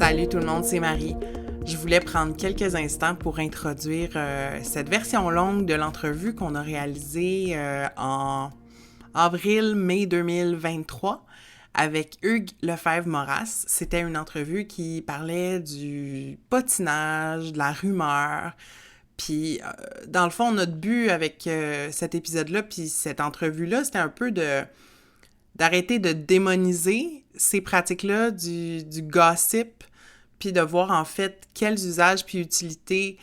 Salut tout le monde, c'est Marie. Je voulais prendre quelques instants pour introduire cette version longue de l'entrevue qu'on a réalisée en avril-mai 2023 avec Hugues Lefebvre-Moras. C'était une entrevue qui parlait du patinage, de la rumeur. Puis, dans le fond, notre but avec cet épisode-là, puis cette entrevue-là, c'était un peu d'arrêter de démoniser ces pratiques-là du gossip, puis de voir en fait quels usages puis utilités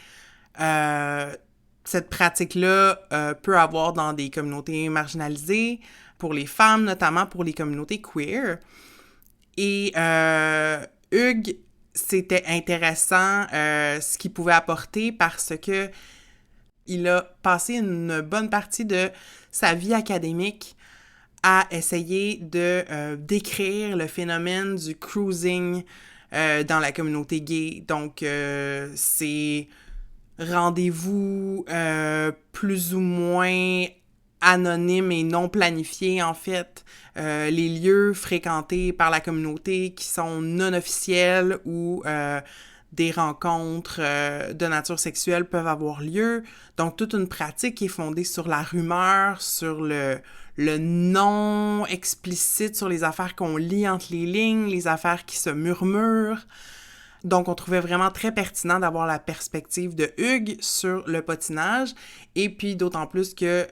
cette pratique-là peut avoir dans des communautés marginalisées, pour les femmes, notamment pour les communautés queer. Et Hugues, c'était intéressant ce qu'il pouvait apporter parce que il a passé une bonne partie de sa vie académique à essayer de décrire le phénomène du cruising dans la communauté gay. Donc, c'est rendez-vous plus ou moins anonymes et non planifiés, en fait. Les lieux fréquentés par la communauté qui sont non officiels ou des rencontres de nature sexuelle peuvent avoir lieu. Donc, toute une pratique qui est fondée sur la rumeur, sur le non explicite, sur les affaires qu'on lit entre les lignes, les affaires qui se murmurent. Donc, on trouvait vraiment très pertinent d'avoir la perspective de Hugues sur le patinage. Et puis, d'autant plus que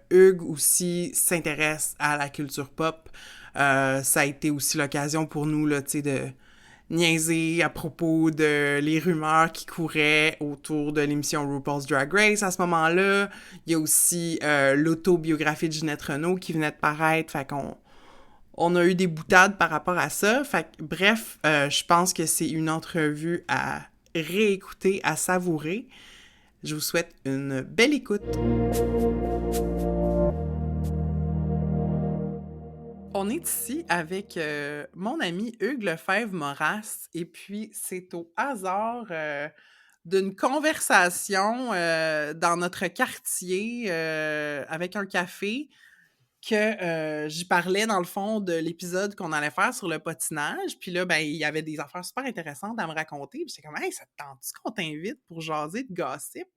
Hugues aussi s'intéresse à la culture pop. Ça a été aussi l'occasion pour nous, là, tu sais, de niaiser à propos de les rumeurs qui couraient autour de l'émission RuPaul's Drag Race à ce moment-là. Il y a aussi l'autobiographie de Ginette Renault qui venait de paraître, fait qu'on a eu des boutades par rapport à ça. Fait que, bref, je pense que c'est une entrevue à réécouter, à savourer. Je vous souhaite une belle écoute. On est ici avec mon ami Hugues Lefebvre-Moras et puis c'est au hasard d'une conversation dans notre quartier avec un café que j'y parlais dans le fond de l'épisode qu'on allait faire sur le patinage. Puis là, ben, il y avait des affaires super intéressantes à me raconter. Puis j'étais comme, hey, ça te tente-tu qu'on t'invite pour jaser de gossip?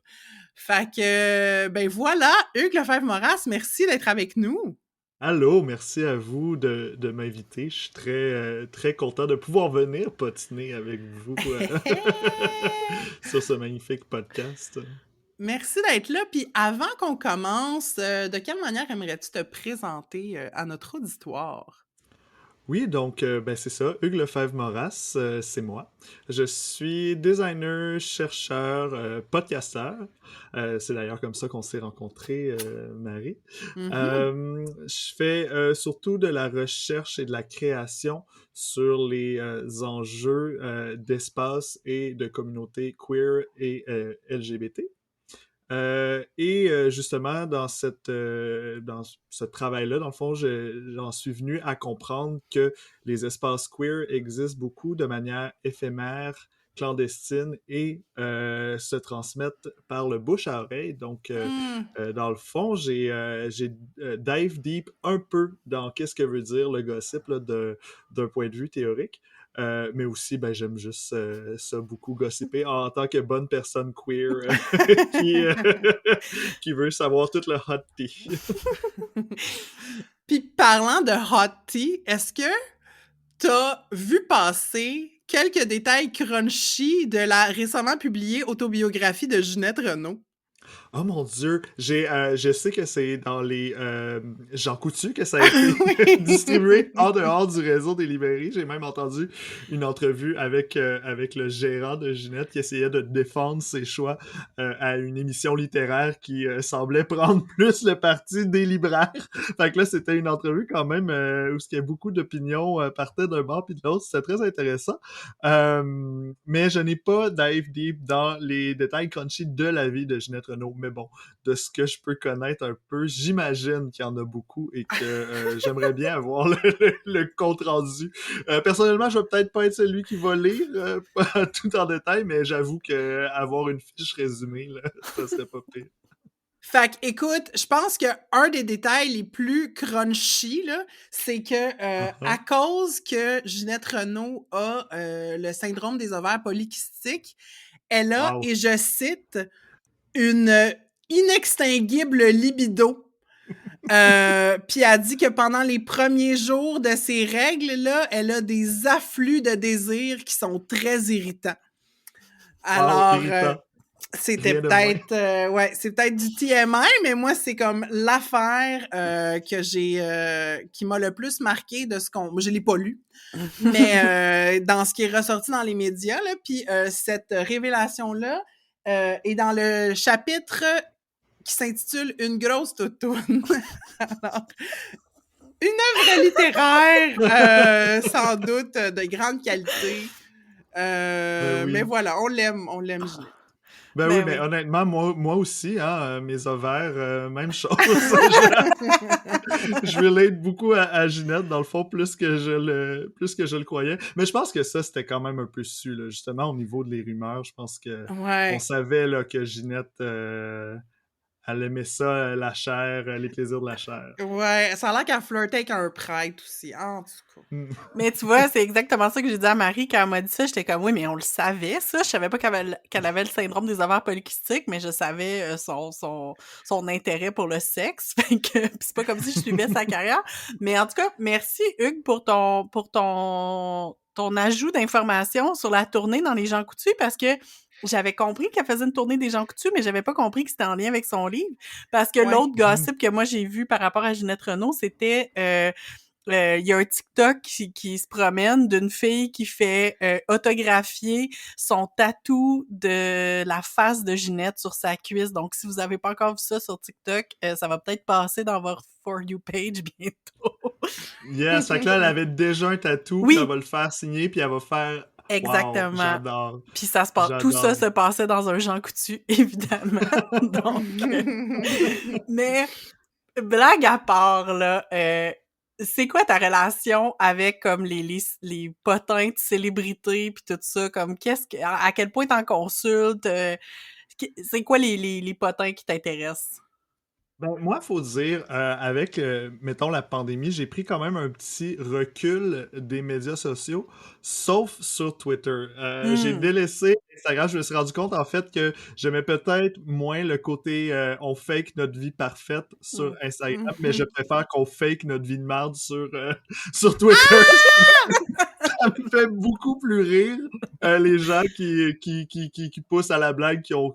Fait que, ben voilà, Hugues Lefebvre-Moras, merci d'être avec nous. Allô, merci à vous de m'inviter. Je suis très content de pouvoir venir patiner avec vous sur ce magnifique podcast. Merci d'être là. Puis avant qu'on commence, de quelle manière aimerais-tu te présenter à notre auditoire? Oui, donc ben c'est ça, Hugues Lefebvre-Moras, c'est moi. Je suis designer, chercheur, podcasteur. C'est d'ailleurs comme ça qu'on s'est rencontrés, Marie. Mhm. Je fais surtout de la recherche et de la création sur les enjeux d'espace et de communauté queer et LGBT. Justement, dans ce travail-là, dans le fond, j'en suis venu à comprendre que les espaces queer existent beaucoup de manière éphémère, clandestine et se transmettent par le bouche à oreille. Donc, Hmm. dans le fond, j'ai dive deep un peu dans qu'est-ce que veut dire le gossip là, d'un point de vue théorique. Mais aussi, ben, j'aime juste ça beaucoup gossiper en tant que bonne personne queer qui, qui veut savoir tout le hot tea. Puis parlant de hot tea, est-ce que t'as vu passer quelques détails crunchy de la récemment publiée autobiographie de Ginette Renault? Oh mon Dieu, je sais que c'est dans les Jean Coutu que ça a été distribué Oui. en dehors du réseau des librairies. J'ai même entendu une entrevue avec le gérant de Ginette qui essayait de défendre ses choix à une émission littéraire qui semblait prendre plus le parti des libraires. Fait que là, c'était une entrevue quand même où il y a beaucoup d'opinions partaient d'un bord puis de l'autre. C'était très intéressant. Mais je n'ai pas dive deep dans les détails crunchy de la vie de Ginette Renault. Mais bon, de ce que je peux connaître un peu, j'imagine qu'il y en a beaucoup et que j'aimerais bien avoir le compte rendu. Personnellement, je vais peut-être pas être celui qui va lire tout en détail, mais j'avoue que avoir une fiche résumée, là, ça serait pas pire. Fait que, écoute, je pense que un des détails les plus crunchy, là, c'est que à Uh-huh. cause que Ginette Renault a le syndrome des ovaires polykystiques, elle a, Wow. et je cite, une inextinguible libido. Puis elle dit que pendant les premiers jours de ses règles-là, elle a des afflux de désir qui sont très irritants. Wow, Alors, irritant. c'était Rien de moins. peut-être ouais, c'est peut-être du TMI, mais moi, c'est comme l'affaire que j'ai qui m'a le plus marqué de ce qu'on. Moi, je l'ai pas lu, mais dans ce qui est ressorti dans les médias, là, puis cette révélation-là est dans le chapitre qui s'intitule Une grosse toutoune. Alors, une œuvre littéraire, sans doute, de grande qualité. Ben Mais oui. voilà, on l'aime, Ginette. Ben oui, Ben mais oui. honnêtement, moi aussi, hein, mes ovaires, même chose. Je relate beaucoup à Ginette, dans le fond, plus que je le croyais. Mais je pense que ça, c'était quand même un peu su, là, justement, au niveau de les rumeurs. Je pense que on Ouais. savait là, que Ginette, elle aimait ça, la chair, les plaisirs de la chair. Ouais, ça a l'air qu'elle flirtait avec un prêtre aussi, en tout cas. Mm. Mais tu vois, c'est exactement ça que j'ai dit à Marie quand elle m'a dit ça. J'étais comme, oui, mais on le savait, ça. Je savais pas qu'elle avait le syndrome des ovaires polykystiques, mais je savais son intérêt pour le sexe. Fait que pis c'est pas comme si je suivais sa carrière. Mais en tout cas, merci, Hugues, pour ton ajout d'informations sur la tournée dans Les Gens Coutus, parce que j'avais compris qu'elle faisait une tournée des Gens Coutus, mais j'avais pas compris que c'était en lien avec son livre. Parce que Ouais. l'autre gossip que moi j'ai vu par rapport à Ginette Renault, c'était il y a un TikTok qui se promène d'une fille qui fait autographier son tatou de la face de Ginette sur sa cuisse. Donc, si vous avez pas encore vu ça sur TikTok, ça va peut-être passer dans votre For You page bientôt. Yes, fait que là, elle avait déjà un tatou, puis elle Oui, va le faire signer, puis elle va faire... Wow, exactement. j'adore. Puis ça se passe, tout ça J'adore. se passait dans un Jean Coutu, évidemment. Donc, mais blague à part, là, c'est quoi ta relation avec comme les potins de célébrités puis tout ça, comme à quel point t'en consultes, c'est quoi les potins qui t'intéressent? Ben, moi, faut dire, avec, mettons, la pandémie, j'ai pris quand même un petit recul des médias sociaux, sauf sur Twitter. J'ai Hmm. délaissé Instagram. Je me suis rendu compte, en fait, que j'aimais peut-être moins le côté on fake notre vie parfaite sur Instagram, mais je préfère qu'on fake notre vie de merde sur, sur Twitter. Ça me fait beaucoup plus rire les gens qui poussent à la blague, qui ont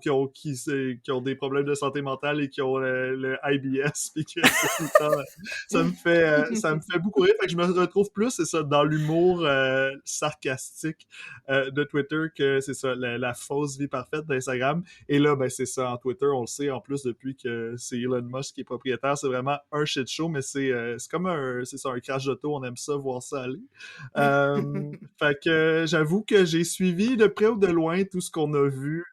des problèmes de santé mentale et qui ont le IBS, puis que c'est tout le temps, ça me fait beaucoup rire. Fait que je me retrouve plus, c'est ça, dans l'humour sarcastique de Twitter que c'est ça, la fausse vie parfaite d'Instagram. Et là, ben c'est ça, en Twitter, on le sait, en plus, depuis que c'est Elon Musk qui est propriétaire, c'est vraiment un shit show, mais c'est comme c'est ça, un crash d'auto, on aime ça, voir ça aller. Fait que j'avoue que j'ai suivi de près ou de loin tout ce qu'on a vu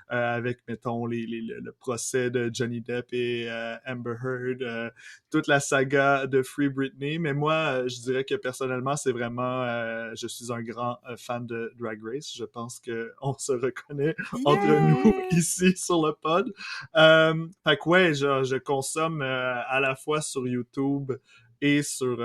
avec, mettons, le procès de Johnny Depp et Amber Heard, toute la saga de Free Britney. Mais moi, je dirais que personnellement, c'est vraiment, je suis un grand fan de Drag Race. Je pense qu'on se reconnaît entre nous Yeah! ici sur le pod. Fait que ouais, je consomme à la fois sur YouTube et sur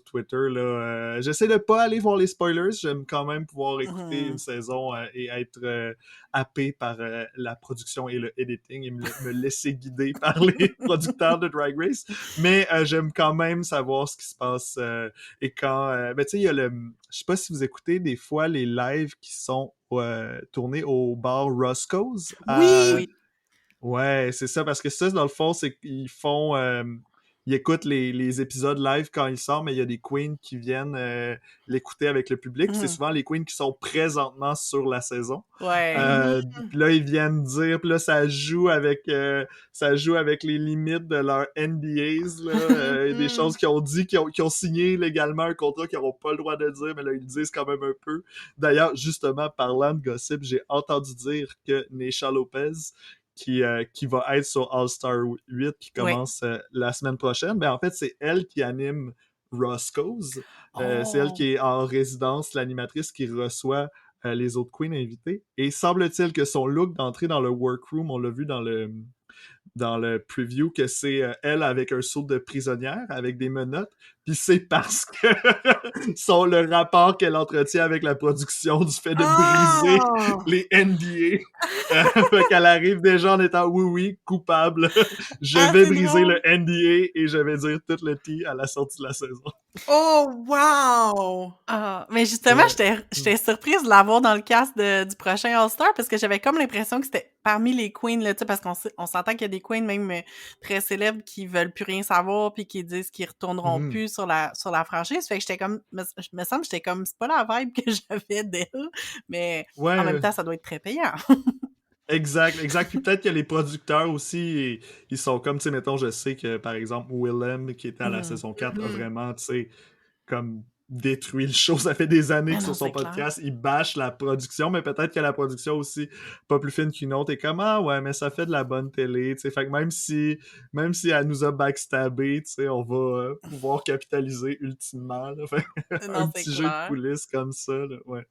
Twitter. Là, j'essaie de pas aller voir les spoilers. J'aime quand même pouvoir écouter une Mhm. saison et être happé par la production et le editing et me laisser guider par les producteurs de Drag Race. Mais j'aime quand même savoir ce qui se passe et quand... ben, tu sais, il y a le... Je sais pas si vous écoutez des fois les lives qui sont tournés au bar Roscoe's. Oui! Oui. Ouais, c'est ça, parce que ça, dans le fond, c'est qu'ils font... ils écoutent les épisodes live quand ils sortent, mais il y a des queens qui viennent l'écouter avec le public. Puis c'est Mhm. souvent les queens qui sont présentement sur la saison. Ouais. Puis là, ils viennent dire, puis là, ça joue avec les limites de leurs NDAs, là, des choses qu'ils ont dit, qui ont signé légalement un contrat qu'ils n'auront pas le droit de dire, mais là, ils le disent quand même un peu. D'ailleurs, justement, parlant de gossip, j'ai entendu dire que Neisha Lopez, qui va être sur All-Star 8, qui Oui. commence la semaine prochaine, ben en fait, c'est elle qui anime Roscoe's. C'est elle Oh. qui est en résidence, l'animatrice qui reçoit les autres queens invitées. Et semble-t-il que son look d'entrée dans le workroom, on l'a vu dans le preview que c'est elle avec un saut de prisonnière, avec des menottes, puis c'est parce que le rapport qu'elle entretient avec la production du fait de briser les NDA. Fait qu'elle arrive déjà en étant oui, coupable. Je vais briser drôle. le NDA et je vais dire tout le tea à la sortie de la saison. Oh, wow! Mais justement, Ouais. j'étais surprise de l'avoir dans le cast du prochain All-Star parce que j'avais comme l'impression que c'était parmi les queens, là, tu sais, parce qu'on s'entend qu'il y a des queens même très célèbres qui veulent plus rien savoir puis qui disent qu'ils retourneront plus sur la franchise. Fait que j'étais comme, me semble, j'étais comme, c'est pas la vibe que j'avais d'elle, mais Ouais. en même temps, ça doit être très payant. Exact. Puis peut-être que les producteurs aussi, ils sont comme, tu sais, mettons, je sais que, par exemple, Willem, qui était à la saison 4, a vraiment, tu sais, comme détruit le show. Ça fait des années que sur son podcast, il bâche la production, mais peut-être que la production aussi, pas plus fine qu'une autre, est comme, ah ouais, mais ça fait de la bonne télé, tu sais. Fait que même si elle nous a backstabé, tu sais, on va pouvoir capitaliser ultimement, là. Fait un petit jeu de coulisses comme ça, là, ouais.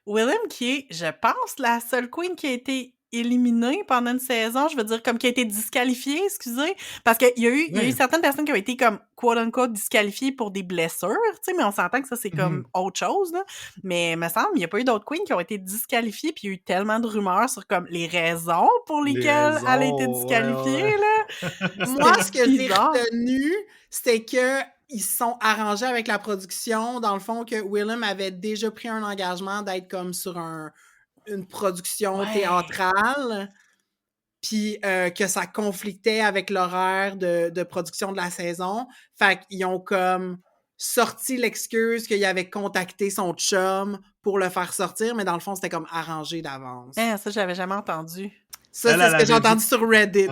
Willem, qui est, je pense, la seule queen qui a été éliminée pendant une saison, je veux dire, comme qui a été disqualifiée, excusez, parce qu'il y a eu certaines personnes qui ont été comme, quote-unquote, disqualifiées pour des blessures, tu sais, mais on s'entend que ça, c'est comme autre chose, là. Mais, il me semble, il n'y a pas eu d'autres queens qui ont été disqualifiées, puis il y a eu tellement de rumeurs sur, comme, les raisons pour lesquelles elle a été disqualifiée, là. Moi, ce que j'ai retenu, c'était que ils se sont arrangés avec la production, dans le fond, que Willem avait déjà pris un engagement d'être comme sur une production théâtrale, puis que ça conflictait avec l'horaire de production de la saison. Fait qu'ils ont comme sorti l'excuse qu'il avait contacté son chum pour le faire sortir, mais dans le fond, c'était comme arrangé d'avance. Ça, j'avais jamais entendu. Ça, c'est ce que j'ai entendu sur Reddit.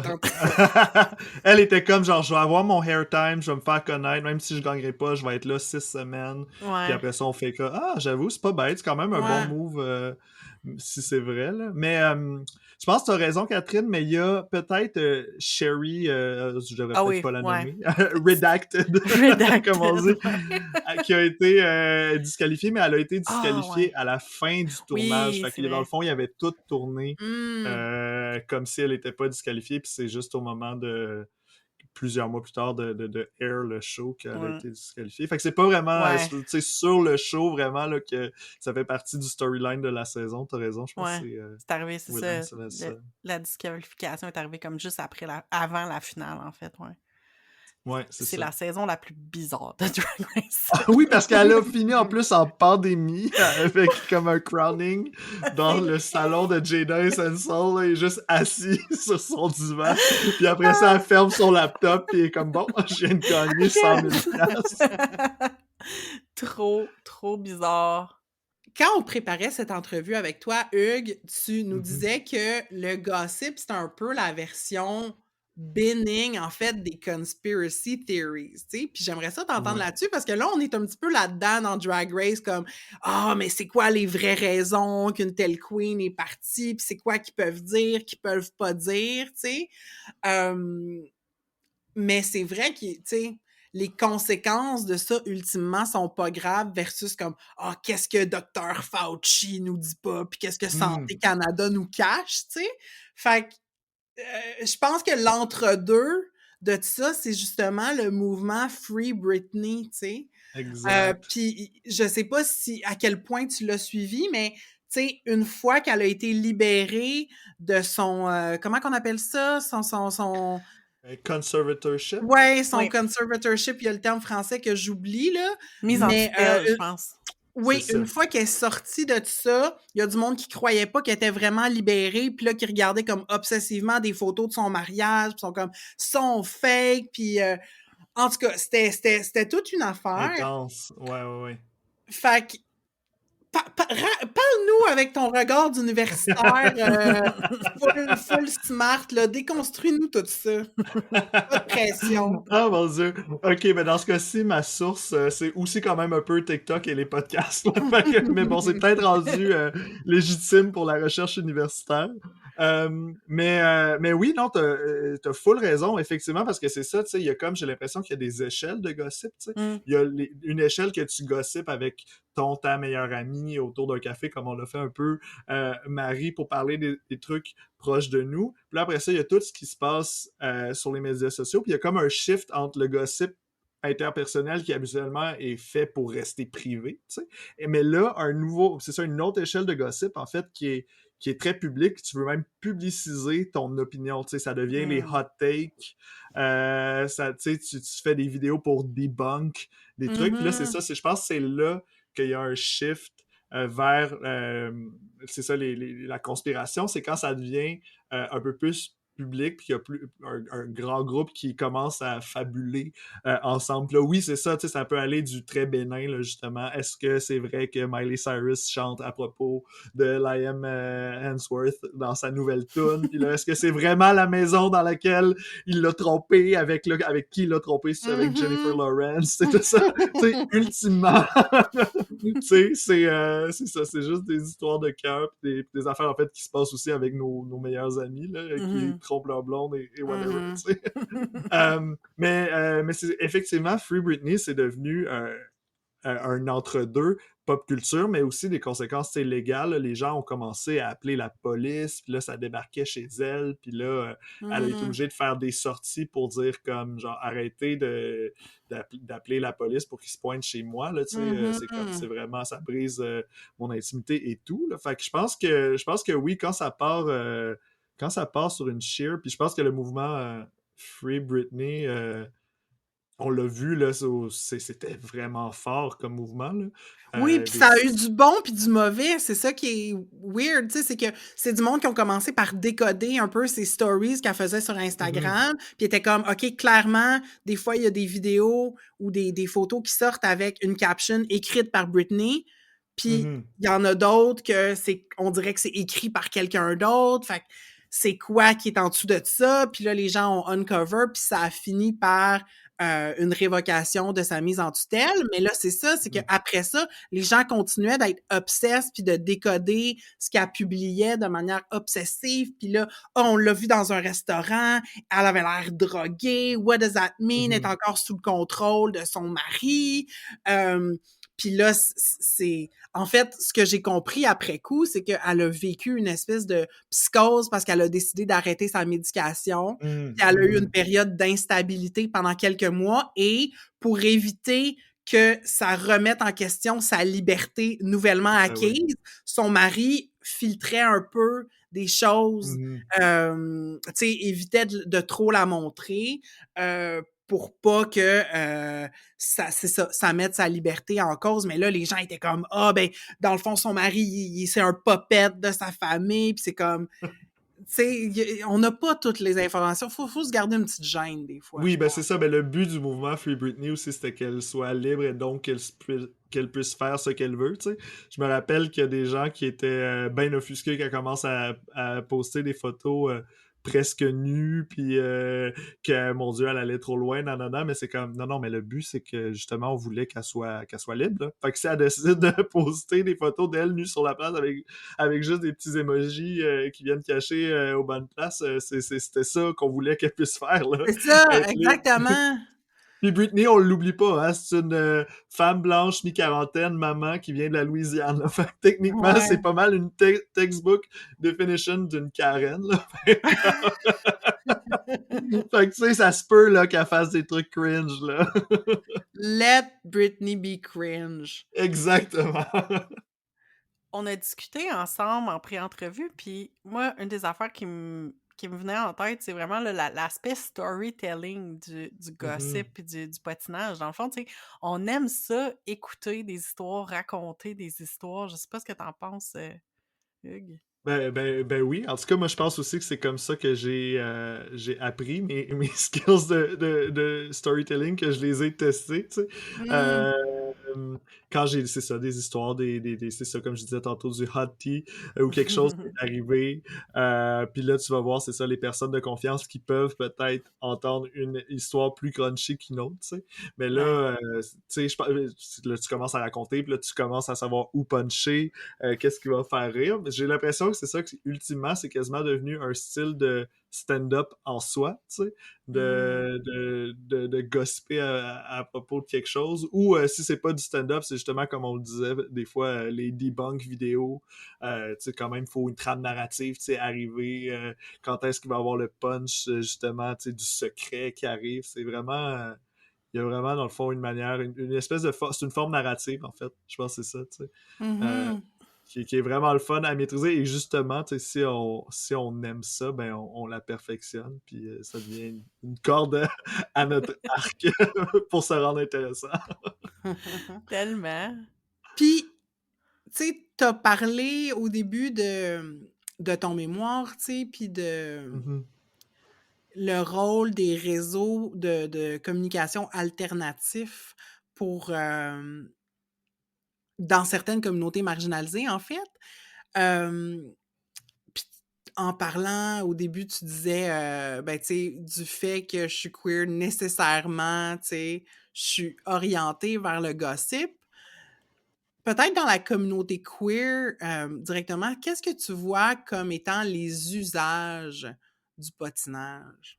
Elle était comme, genre, je vais avoir mon hair time, je vais me faire connaître, même si je gagnerai pas, je vais être là 6 semaines. Puis après ça, on fait que, j'avoue, c'est pas bête, c'est quand même un bon move, si c'est vrai, là. Mais je pense que t'as raison, Catherine, mais il y a peut-être Sherry, je devrais peut-être pas la nommer, Redacted, comme on dit, qui a été disqualifiée, mais elle a été disqualifiée à la fin du tournage. Fait que dans le fond, il avait tout tourné comme si elle était pas disqualifiée, puis c'est juste au moment de plusieurs mois plus tard de Air le show qu'elle a été disqualifiée. Fait que c'est pas vraiment sur le show vraiment là, que ça fait partie du storyline de la saison. T'as raison, je pense que c'est arrivé, c'est ça. La disqualification est arrivée comme juste avant la finale, en fait, Ouais, c'est la saison la plus bizarre de Drag Race. Oui, parce qu'elle a fini en plus en pandémie avec comme un crowning dans le salon de Jada Essential. Elle est juste assise sur son divan. Puis après ça, elle ferme son laptop et elle est comme bon, je viens de gagner 100 000 $. Trop bizarre. Quand on préparait cette entrevue avec toi, Hugues, tu nous disais que le gossip, c'est un peu la version binning, en fait, des conspiracy theories, tu sais, puis j'aimerais ça t'entendre là-dessus, parce que là, on est un petit peu là-dedans dans Drag Race, comme « mais c'est quoi les vraies raisons qu'une telle queen est partie, puis c'est quoi qu'ils peuvent dire, qu'ils peuvent pas dire, tu sais. » Mais c'est vrai que, tu sais, les conséquences de ça, ultimement, sont pas graves versus comme « qu'est-ce que Dr Fauci nous dit pas, puis qu'est-ce que Santé Canada nous cache, tu sais. » Fait que je pense que l'entre-deux de ça, c'est justement le mouvement Free Britney, tu sais. Exact. Puis je sais pas à quel point tu l'as suivi, mais tu sais, une fois qu'elle a été libérée de son comment qu'on appelle ça? Son conservatorship. Ouais, son conservatorship, il y a le terme français que j'oublie, là. Mise en tutelle, je pense. Oui, une fois qu'elle est sortie de tout ça, il y a du monde qui croyait pas qu'elle était vraiment libérée, puis là, qui regardait comme obsessivement des photos de son mariage, puis sont comme « sont fake », puis en tout cas, c'était toute une affaire. Intense, ouais. Fait que, parle-nous avec ton regard d'universitaire full smart, là, déconstruis-nous tout ça. Pas de pression. Ah mon Dieu. Ok, mais dans ce cas-ci, ma source, c'est aussi quand même un peu TikTok et les podcasts. Mais bon, c'est peut-être rendu légitime pour la recherche universitaire. Mais oui, non, t'as full raison, effectivement, parce que c'est ça, tu sais, il y a comme, j'ai l'impression qu'il y a des échelles de gossip, tu sais. Mm. Il y a une échelle que tu gossipes avec ta meilleure amie autour d'un café, comme on l'a fait un peu, Marie, pour parler des trucs proches de nous. Puis là, après ça, il y a tout ce qui se passe sur les médias sociaux, puis il y a comme un shift entre le gossip interpersonnel qui habituellement est fait pour rester privé, tu sais. Mais là, c'est ça, une autre échelle de gossip, en fait, qui est très public. Tu veux même publiciser ton opinion. Tu sais, ça devient les hot takes. Tu fais des vidéos pour debunk des trucs. Puis là, c'est ça. Je pense que c'est là qu'il y a un shift vers c'est ça, la conspiration. C'est quand ça devient un peu plus public, puis il y a un grand groupe qui commence à fabuler ensemble. Là, oui, c'est ça, ça peut aller du très bénin, là, justement. Est-ce que c'est vrai que Miley Cyrus chante à propos de Liam Hemsworth dans sa nouvelle tune? Puis là, est-ce que c'est vraiment la maison dans laquelle il l'a trompé, avec qui il l'a trompé, c'est avec Jennifer Lawrence? C'est tout ça. Ultimement, c'est ça, c'est juste des histoires de cœur, des affaires, en fait, qui se passent aussi avec nos meilleurs amis, là, qui trompent leur blonde et whatever, tu sais. Mais c'est, effectivement, Free Britney, c'est devenu un entre-deux pop culture, mais aussi des conséquences légales. Là. Les gens ont commencé à appeler la police, puis là, ça débarquait chez elle, puis là, elle a été obligée de faire des sorties pour dire comme, genre, arrêtez d'appeler la police pour qu'ils se pointent chez moi, là, tu sais, c'est comme, c'est vraiment, ça brise mon intimité et tout, là. Fait que je pense que oui, quand ça part sur une sheer, puis je pense que le mouvement Free Britney, on l'a vu, là, c'était vraiment fort comme mouvement, là. Oui, puis ça a eu du bon puis du mauvais. C'est ça qui est weird, tu sais, c'est que c'est du monde qui ont commencé par décoder un peu ces stories qu'elle faisait sur Instagram, puis était comme, OK, clairement, des fois, il y a des vidéos ou des photos qui sortent avec une caption écrite par Britney, puis il y en a d'autres que on dirait que c'est écrit par quelqu'un d'autre, fait que c'est quoi qui est en dessous de ça, puis là, les gens ont uncover, puis ça a fini par une révocation de sa mise en tutelle, mais là, c'est ça, c'est qu'après ça, les gens continuaient d'être obsessés puis de décoder ce qu'elle publiait de manière obsessive, puis là, on l'a vu dans un restaurant, elle avait l'air droguée, what does that mean, elle est encore sous le contrôle de son mari, puis là, c'est... En fait, ce que j'ai compris après coup, c'est qu'elle a vécu une espèce de psychose parce qu'elle a décidé d'arrêter sa médication. Puis elle a eu une période d'instabilité pendant quelques mois et pour éviter que ça remette en question sa liberté nouvellement acquise, son mari filtrait un peu des choses, tu sais, évitait de trop la montrer, pour pas que ça mette sa liberté en cause. Mais là, les gens étaient comme, ben, dans le fond, son mari, c'est un popette de sa famille, puis c'est comme, tu sais, on n'a pas toutes les informations. Faut se garder une petite gêne, des fois. Oui, ben c'est ça. Ben, le but du mouvement Free Britney aussi, c'était qu'elle soit libre et donc qu'elle puisse faire ce qu'elle veut, tu sais. Je me rappelle qu'il y a des gens qui étaient bien offusqués qu'elle commence à poster des photos presque nues, puis que, mon Dieu, elle allait trop loin, mais c'est comme, non, mais le but, c'est que, justement, on voulait qu'elle soit libre, là. Fait que si elle décide de poster des photos d'elle nue sur la place avec juste des petits emojis qui viennent cacher aux bonnes places, c'était ça qu'on voulait qu'elle puisse faire, là. C'est ça, exactement. Puis Britney, on l'oublie pas, hein, c'est une femme blanche mi-quarantaine, maman qui vient de la Louisiane. Là. Fait que, techniquement, c'est pas mal une textbook definition d'une Karen. Là. Fait que tu sais, ça se peut là, qu'elle fasse des trucs cringe. Là. Let Britney be cringe. Exactement. On a discuté ensemble en pré-entrevue, puis moi, une des affaires qui me venait en tête, c'est vraiment l'aspect storytelling du gossip et du patinage. Dans le fond, tu sais, on aime ça, écouter des histoires, raconter des histoires. Je sais pas ce que t'en penses, Hugues. Ben oui. En tout cas, moi, je pense aussi que c'est comme ça que j'ai appris mes skills de storytelling, que je les ai testés, tu sais. quand j'ai, c'est ça, des histoires, c'est ça, comme je disais tantôt, du hot tea, ou quelque chose qui est arrivé, puis là, tu vas voir, c'est ça, les personnes de confiance qui peuvent peut-être entendre une histoire plus crunchy qu'une autre, tu sais. Mais là, tu sais, là, tu commences à raconter, puis là, tu commences à savoir où puncher, qu'est-ce qui va faire rire. J'ai l'impression que c'est ça, que ultimement, c'est quasiment devenu un style de stand-up en soi, tu sais, de gossiper à propos de quelque chose, ou si c'est pas du stand-up, c'est justement, comme on le disait, des fois, les debunk vidéos, tu sais, quand même, il faut une trame narrative, tu sais, arriver, quand est-ce qu'il va y avoir le punch, justement, tu sais, du secret qui arrive, c'est vraiment... il y a vraiment, dans le fond, une manière, une espèce de... c'est une forme narrative, en fait, je pense que c'est ça, tu sais. Qui est vraiment le fun à maîtriser. Et justement, si on aime ça, ben on la perfectionne, puis ça devient une corde à notre arc pour se rendre intéressant. Tellement. Puis, tu sais, t'as parlé au début de ton mémoire, tu sais, puis de le rôle des réseaux de communication alternatifs pour... dans certaines communautés marginalisées, en fait. Puis en parlant, au début, tu disais, ben, tu sais, du fait que je suis queer, nécessairement, tu sais, je suis orientée vers le gossip. Peut-être dans la communauté queer, directement, qu'est-ce que tu vois comme étant les usages du potinage?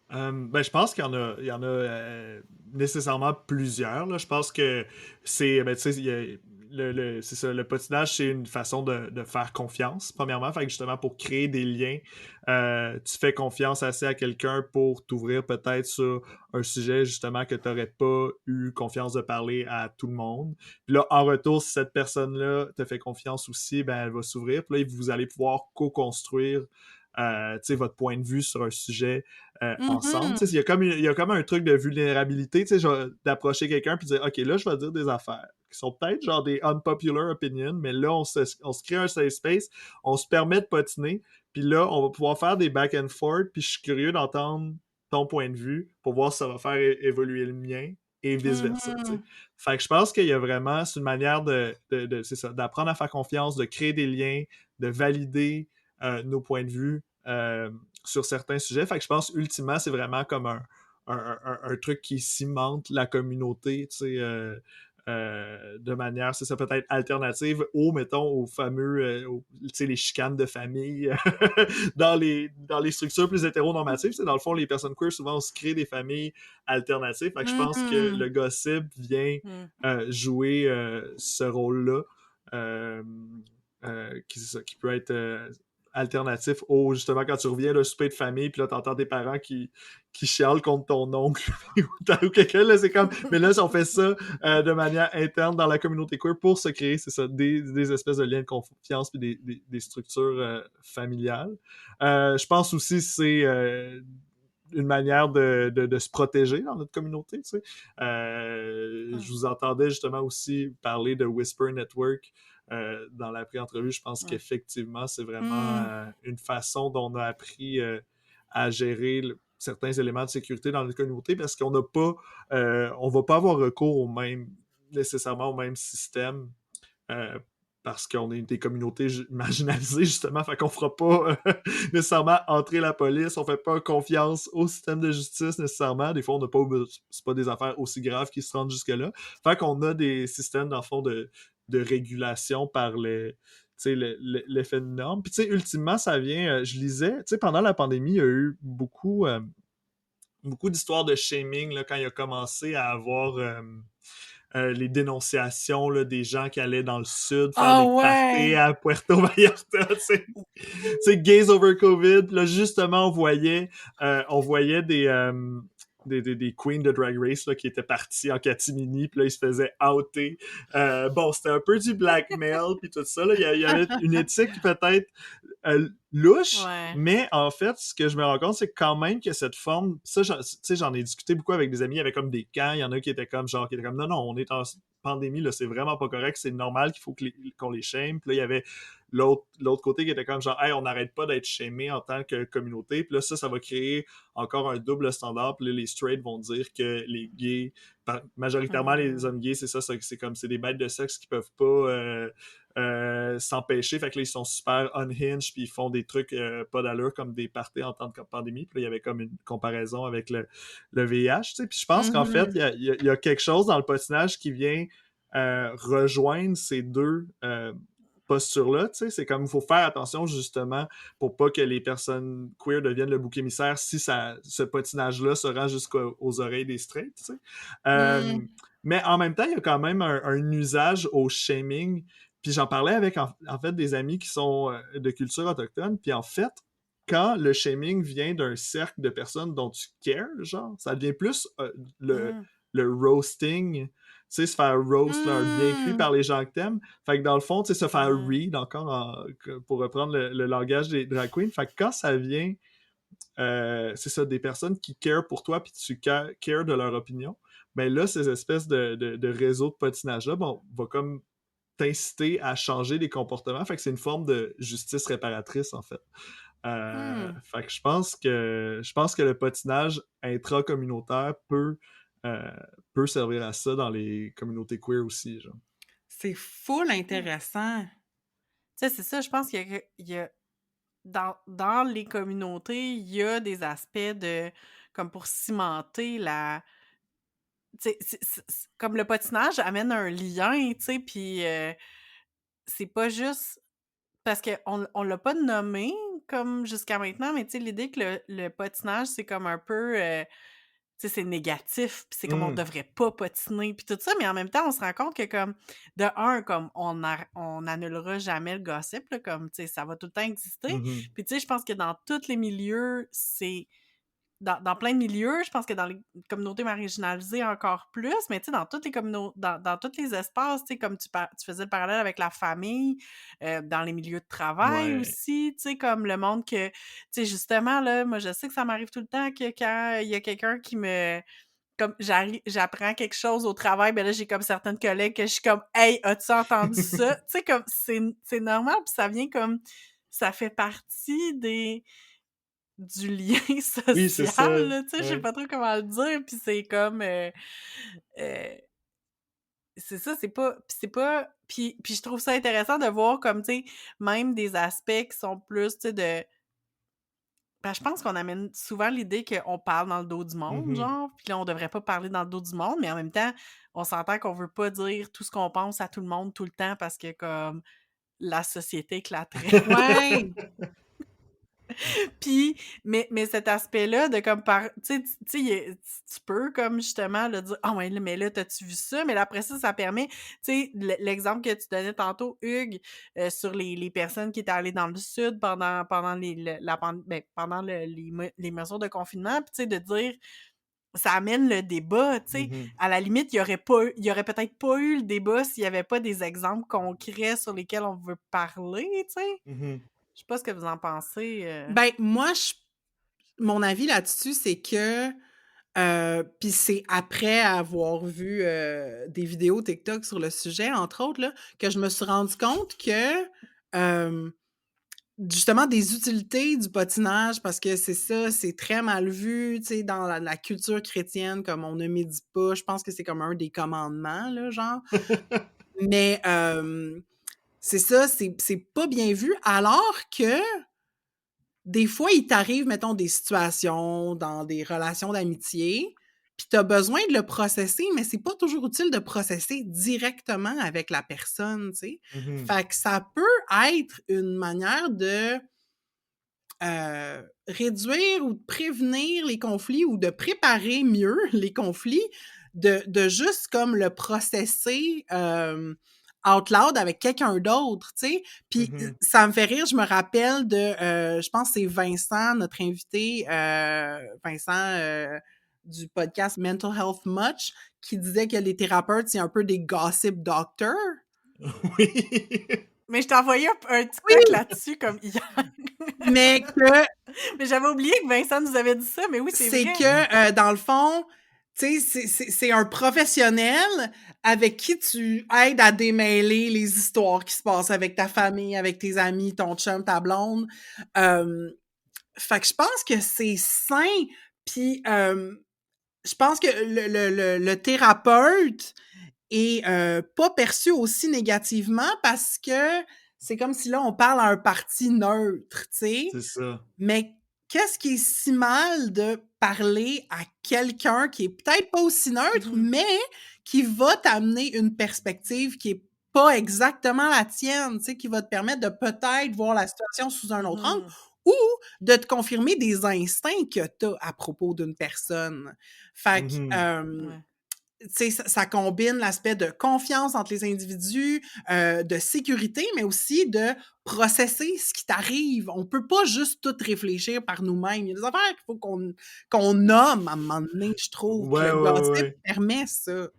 Ben, je pense qu'il y en a nécessairement plusieurs, là. Je pense que c'est, ben, tu sais, c'est ça, le patinage, c'est une façon de faire confiance, premièrement. Fait que justement, pour créer des liens, tu fais confiance assez à quelqu'un pour t'ouvrir peut-être sur un sujet, justement, que tu n'aurais pas eu confiance de parler à tout le monde. Puis là, en retour, si cette personne-là te fait confiance aussi, ben, elle va s'ouvrir. Puis là, vous allez pouvoir co-construire votre point de vue sur un sujet ensemble. Il y a comme un truc de vulnérabilité, d'approcher quelqu'un puis de dire, OK, là, je vais dire des affaires qui sont peut-être genre des unpopular opinions, mais là, on se crée un safe space, on se permet de patiner, puis là, on va pouvoir faire des back and forth, puis je suis curieux d'entendre ton point de vue pour voir si ça va faire évoluer le mien et vice-versa. Fait que je pense qu'il y a vraiment, c'est une manière c'est ça, d'apprendre à faire confiance, de créer des liens, de valider nos points de vue sur certains sujets. Fait que je pense, ultimement, c'est vraiment comme un truc qui cimente la communauté, de manière, c'est ça, peut-être alternative aux fameux, les chicanes de famille dans les structures plus hétéronormatives. Dans le fond, les personnes queer, souvent, on se crée des familles alternatives. Fait que je pense que le gossip vient jouer ce rôle-là. Qui peut être alternatif au, justement, quand tu reviens d'un souper de famille, puis là, t'entends tes parents qui chialent contre ton oncle ou quelqu'un, là, c'est comme... Mais là, on fait ça de manière interne dans la communauté queer pour se créer, c'est ça, des espèces de liens de confiance puis des structures familiales. Je pense aussi que c'est... une manière de se protéger dans notre communauté, tu sais. Je vous entendais justement aussi parler de Whisper Network dans la pré-entrevue. Je pense qu'effectivement, c'est vraiment une façon dont on a appris à gérer certains éléments de sécurité dans notre communauté, parce qu'on n'a pas, on va pas avoir recours nécessairement au même système parce qu'on est des communautés marginalisées, justement, fait qu'on fera pas nécessairement entrer la police, on fait pas confiance au système de justice nécessairement. Des fois, on n'a pas, c'est pas des affaires aussi graves qui se rendent jusque-là. Fait qu'on a des systèmes, dans le fond, de régulation par l'effet de norme. Puis, tu sais, ultimement, ça vient, je lisais, tu sais, pendant la pandémie, il y a eu beaucoup d'histoires de shaming, là, quand il a commencé à avoir... les dénonciations là, des gens qui allaient dans le sud faire des parties à Puerto Vallarta, tu sais, gays over COVID. Puis là, justement, on voyait des queens de Drag Race là, qui étaient partis en catimini, puis là, ils se faisaient outer. Bon, c'était un peu du blackmail, puis tout ça. Là. Il y avait une éthique peut-être louche, Ouais. mais en fait, ce que je me rends compte, c'est quand même que cette forme, ça, tu sais, j'en ai discuté beaucoup avec des amis, il y avait comme des camps, il y en a qui étaient comme, genre, qui étaient comme, non, on est en pandémie, là, c'est vraiment pas correct, c'est normal qu'il faut qu'on les shame. Puis là, il y avait l'autre côté qui était comme, genre, hey, on n'arrête pas d'être shamé en tant que communauté. Puis là, ça va créer encore un double standard. Puis là, les straight vont dire que les gays, majoritairement les hommes gays, c'est ça, c'est comme, c'est des bêtes de sexe qui peuvent pas s'empêcher. Fait que là, ils sont super unhinged, puis ils font des trucs pas d'allure, comme des parties en temps de pandémie. Puis là, il y avait comme une comparaison avec le VIH, tu sais. Puis je pense qu'en fait, il y a quelque chose dans le patinage qui vient rejoindre ces deux postures-là, tu sais. C'est comme, il faut faire attention, justement, pour pas que les personnes queer deviennent le bouc émissaire si ce patinage-là se rend jusqu'aux oreilles des straights, tu sais. Mais en même temps, il y a quand même un usage au shaming. Puis j'en parlais avec, en fait, des amis qui sont de culture autochtone. Puis en fait, quand le shaming vient d'un cercle de personnes dont tu cares, genre, ça devient plus le roasting. Tu sais, se faire roast, là, bien cuit par les gens que t'aimes. Fait que dans le fond, tu sais, se faire read encore, pour reprendre le langage des drag queens. Fait que quand ça vient, c'est ça, des personnes qui care pour toi puis tu cares de leur opinion, ben là, ces espèces de réseaux de patinage-là, bon, va comme t'inciter à changer des comportements. Fait que c'est une forme de justice réparatrice, en fait. Fait que je pense que le patinage intra-communautaire peut servir à ça dans les communautés queer aussi, genre. C'est full intéressant. Tu sais, c'est ça, je pense qu'il y a dans les communautés, il y a des aspects de comme pour cimenter la tu sais, comme le patinage amène un lien, tu sais, puis c'est pas juste parce qu'on l'a pas nommé comme jusqu'à maintenant, mais tu sais, l'idée que le patinage, c'est comme un peu tu sais, c'est négatif, puis c'est comme on devrait pas patiner, puis tout ça, mais en même temps, on se rend compte que comme, de un, comme on annulera jamais le gossip, là, comme, tu sais, ça va tout le temps exister, puis tu sais, je pense que dans tous les milieux, c'est... Dans plein de milieux, je pense que dans les communautés marginalisées encore plus, mais tu sais, dans toutes les communautés, dans tous les espaces, tu sais, comme tu faisais le parallèle avec la famille, dans les milieux de travail aussi, tu sais, comme le monde que, tu sais, justement, là, moi, je sais que ça m'arrive tout le temps que quand il y a quelqu'un qui me... Comme j'apprends quelque chose au travail, ben là, j'ai comme certaines collègues que je suis comme « Hey, as-tu entendu ça? » Tu sais, comme, c'est normal, puis ça vient comme... Ça fait partie du lien social, là, tu sais, je sais pas trop comment le dire, puis c'est comme... c'est ça, puis je trouve ça intéressant de voir comme, tu sais, même des aspects qui sont plus, tu sais, de... Ben, je pense qu'on amène souvent l'idée qu'on parle dans le dos du monde, genre, puis là, on devrait pas parler dans le dos du monde, mais en même temps, on s'entend qu'on veut pas dire tout ce qu'on pense à tout le monde tout le temps parce que, comme, la société éclaterait. Ouais! Puis, mais cet aspect-là de comme tu sais, tu peux comme justement le dire « Ah ouais, mais là, t'as-tu vu ça? » Mais là, après ça permet, tu sais, l'exemple que tu donnais tantôt, Hugues, sur les personnes qui étaient allées dans le sud pendant pendant les mesures de confinement, puis tu sais, de dire ça amène le débat, tu sais. À la limite, il y aurait peut-être pas eu le débat s'il y avait pas des exemples concrets sur lesquels on veut parler, tu sais. Je sais pas ce que vous en pensez. Ben, moi, mon avis là-dessus, c'est que, puis c'est après avoir vu des vidéos TikTok sur le sujet, entre autres, là, que je me suis rendu compte que, justement, des utilités du patinage, parce que c'est ça, c'est très mal vu, tu sais, dans la culture chrétienne, comme on ne médite pas. Je pense que c'est comme un des commandements, là, genre. Mais c'est ça, c'est pas bien vu, alors que des fois, il t'arrive, mettons, des situations dans des relations d'amitié, puis t'as besoin de le processer, mais c'est pas toujours utile de processer directement avec la personne, tu sais. Fait que ça peut être une manière de réduire ou de prévenir les conflits ou de préparer mieux les conflits, de juste comme le processer out loud avec quelqu'un d'autre, tu sais. Puis ça me fait rire, je me rappelle de, je pense que c'est Vincent, notre invité, Vincent du podcast Mental Health Much, qui disait que les thérapeutes, c'est un peu des gossip doctors. Oui. Mais je t'ai envoyé un Oui, TikTok là-dessus comme hier. mais que Mais j'avais oublié que Vincent nous avait dit ça, mais oui, c'est c'est vrai. que, dans le fond, tu sais, c'est un professionnel avec qui tu aides à démêler les histoires qui se passent avec ta famille, avec tes amis, ton chum, ta blonde. Fait que je pense que c'est sain, puis je pense que le thérapeute est pas perçu aussi négativement parce que c'est comme si là, on parle à un parti neutre, tu sais. C'est ça. Mais qu'est-ce qui est si mal de parler à quelqu'un qui est peut-être pas aussi neutre, Mhm. mais qui va t'amener une perspective qui est pas exactement la tienne, tu sais, qui va te permettre de peut-être voir la situation sous un autre angle Mhm. ou de te confirmer des instincts que tu as à propos d'une personne. Fait que, Ouais. tu sais, ça combine l'aspect de confiance entre les individus, de sécurité, mais aussi de processer ce qui t'arrive. On peut pas juste tout réfléchir par nous-mêmes. Il y a des affaires qu'il faut qu'on nomme à un moment donné, je trouve. Puis Ouais, le ouais, ouais, gossip ouais. permet ça.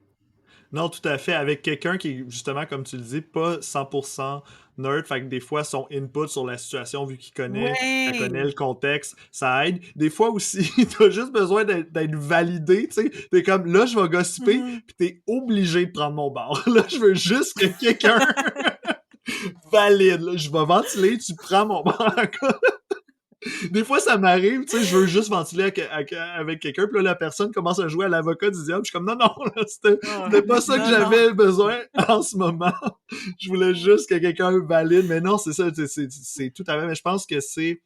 Non, tout à fait. Avec quelqu'un qui est, justement, comme tu le dis, pas 100% nerd. Fait que des fois, son input sur la situation, vu qu'elle connaît Ouais! le contexte, ça aide. Des fois aussi, t'as juste besoin d'être validé, tu sais. T'es comme, là, je vais gossiper, Mhm. puis t'es obligé de prendre mon bord. Là, je veux juste que quelqu'un valide. Là. Je vais ventiler, tu prends mon bord. Des fois, ça m'arrive, tu sais, je veux juste ventiler avec quelqu'un, puis là, la personne commence à jouer à l'avocat du diable. Je suis comme, non, là, Oh, c'était pas ça que non, non. j'avais besoin en ce moment. Je voulais juste que quelqu'un valide, mais non, c'est ça, c'est tout à fait. Mais je pense que c'est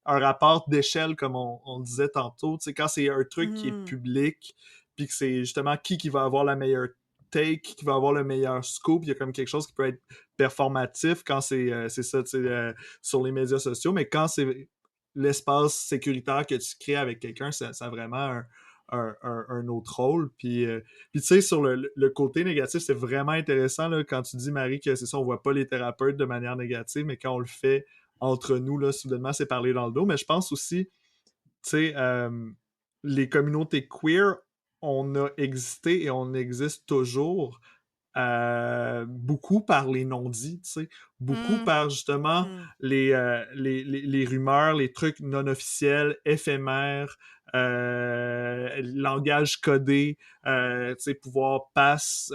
un rapport d'échelle, comme on disait tantôt. Tu sais, quand c'est un truc qui est Mhm. public, puis que c'est justement qui va avoir la meilleure take, qui va avoir le meilleur scoop, il y a comme quelque chose qui peut être performatif quand c'est ça, tu sais, sur les médias sociaux, mais quand c'est l'espace sécuritaire que tu crées avec quelqu'un, ça a vraiment un autre rôle. Puis tu sais, sur le côté négatif, c'est vraiment intéressant là, quand tu dis, Marie, que c'est ça, on voit pas les thérapeutes de manière négative, mais quand on le fait entre nous, là, soudainement, c'est parler dans le dos. Mais je pense aussi, tu sais, les communautés queer, on a existé et on existe toujours beaucoup par les non-dits, tu sais, beaucoup Mhm. par justement Mhm. les rumeurs, les trucs non officiels, éphémères, langage codé, tu sais, pouvoir passer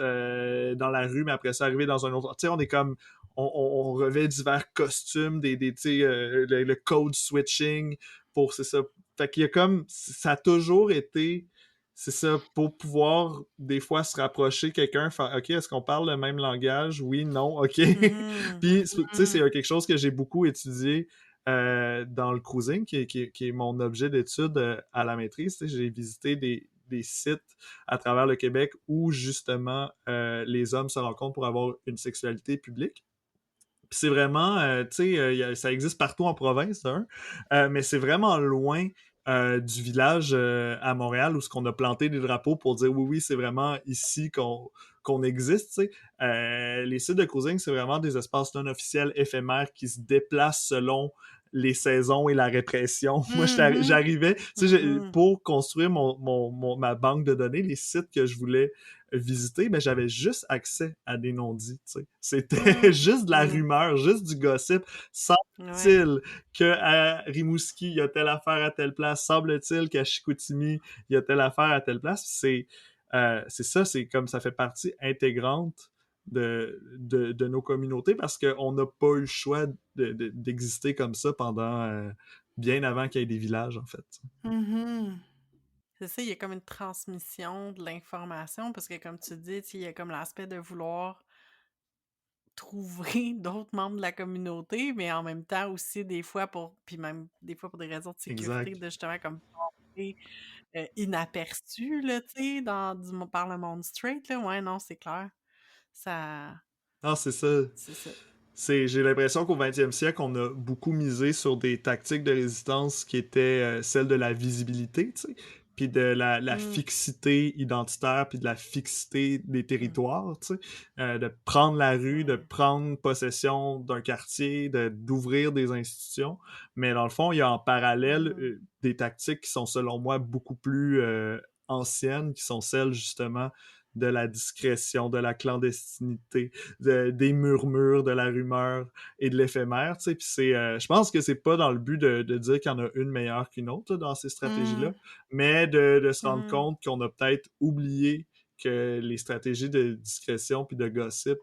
dans la rue, mais après ça arriver dans un autre. Tu sais, on est comme. On revêt divers costumes, tu sais, le code switching pour, c'est ça. Fait qu'il y a comme. Ça a toujours été c'est ça, pour pouvoir des fois se rapprocher quelqu'un, faire OK, est-ce qu'on parle le même langage? Oui, non, OK. Mhm. Puis, tu sais, c'est Mhm. quelque chose que j'ai beaucoup étudié dans le cruising, qui est mon objet d'étude à la maîtrise. Tu sais, j'ai visité des sites à travers le Québec où justement les hommes se rencontrent pour avoir une sexualité publique. Puis c'est vraiment, tu sais, ça existe partout en province, mais c'est vraiment loin du village à Montréal où ce qu'on a planté des drapeaux pour dire oui, oui, c'est vraiment ici qu'on existe, tu sais. Les sites de cruising, c'est vraiment des espaces non officiels éphémères qui se déplacent selon les saisons et la répression. Moi, Mhm. j'arrivais, tu sais, Mhm. pour construire ma banque de données, les sites que je voulais visiter, mais j'avais juste accès à des non-dits. T'sais. C'était Mhm. juste de la Mhm. rumeur, juste du gossip. Ouais. Semble-t-il qu'à Rimouski, il y a telle affaire à telle place. Semble-t-il qu'à Chicoutimi, il y a telle affaire à telle place. C'est ça, c'est comme ça fait partie intégrante de nos communautés parce qu'on n'a pas eu le choix d'exister comme ça pendant bien avant qu'il y ait des villages, en fait. Mhm. C'est ça, il y a comme une transmission de l'information parce que comme tu dis, tu sais, il y a comme l'aspect de vouloir trouver d'autres membres de la communauté, mais en même temps aussi des fois puis même des fois pour des raisons de sécurité, Exact. de justement comme passer inaperçu, là, tu sais, par le monde straight, là. Ouais, non, c'est clair. Ça, Non, c'est ça. c'est ça. J'ai l'impression qu'au 20e siècle, on a beaucoup misé sur des tactiques de résistance qui étaient celles de la visibilité, tu sais, puis de la Mm, fixité identitaire, puis de la fixité des mm, territoires, tu sais, de prendre la rue, de ouais. prendre possession d'un quartier, d'ouvrir des institutions. Mais dans le fond, il y a en parallèle Mhm, des tactiques qui sont, selon moi, beaucoup plus anciennes, qui sont celles, justement, de la discrétion, de la clandestinité, des murmures, de la rumeur et de l'éphémère, tu sais. Puis je pense que c'est pas dans le but de dire qu'il y en a une meilleure qu'une autre là, dans ces stratégies-là, Mm. mais de se rendre Mm. compte qu'on a peut-être oublié que les stratégies de discrétion puis de gossip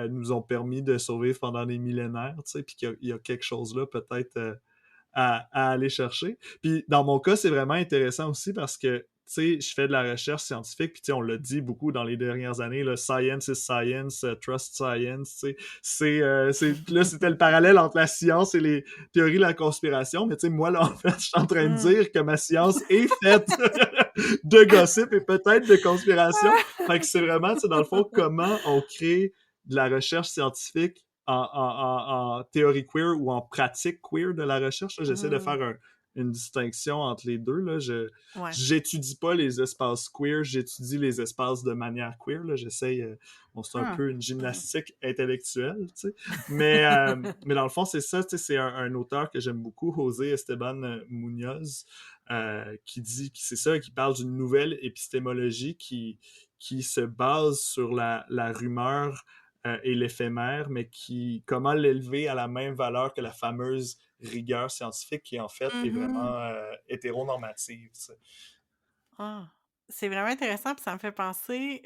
nous ont permis de survivre pendant des millénaires, tu sais, puis qu'il y a quelque chose là peut-être à aller chercher. Puis dans mon cas, c'est vraiment intéressant aussi parce que, tu sais, je fais de la recherche scientifique, puis tu sais, on l'a dit beaucoup dans les dernières années, là, science is science, trust science, tu sais, là, c'était le parallèle entre la science et les théories de la conspiration, mais tu sais, moi, là, en fait, je suis en train de Mm. dire que ma science est faite de gossip et peut-être de conspiration. Fait que c'est vraiment, tu sais, dans le fond, comment on crée de la recherche scientifique en théorie queer ou en pratique queer de la recherche. Là, j'essaie de faire une distinction entre les deux. Là. Ouais. J'étudie pas les espaces queer, j'étudie les espaces de manière queer. Là. J'essaie, bon, c'est un peu une gymnastique intellectuelle, tu sais. Mais dans le fond, c'est ça, tu sais, c'est un auteur que j'aime beaucoup, José Esteban Munoz, qui c'est ça, qui parle d'une nouvelle épistémologie qui se base sur la rumeur et l'éphémère, mais comment l'élever à la même valeur que la fameuse rigueur scientifique qui, en fait, est Mhm. vraiment hétéronormative. Tu sais. Ah. C'est vraiment intéressant, puis ça me fait penser.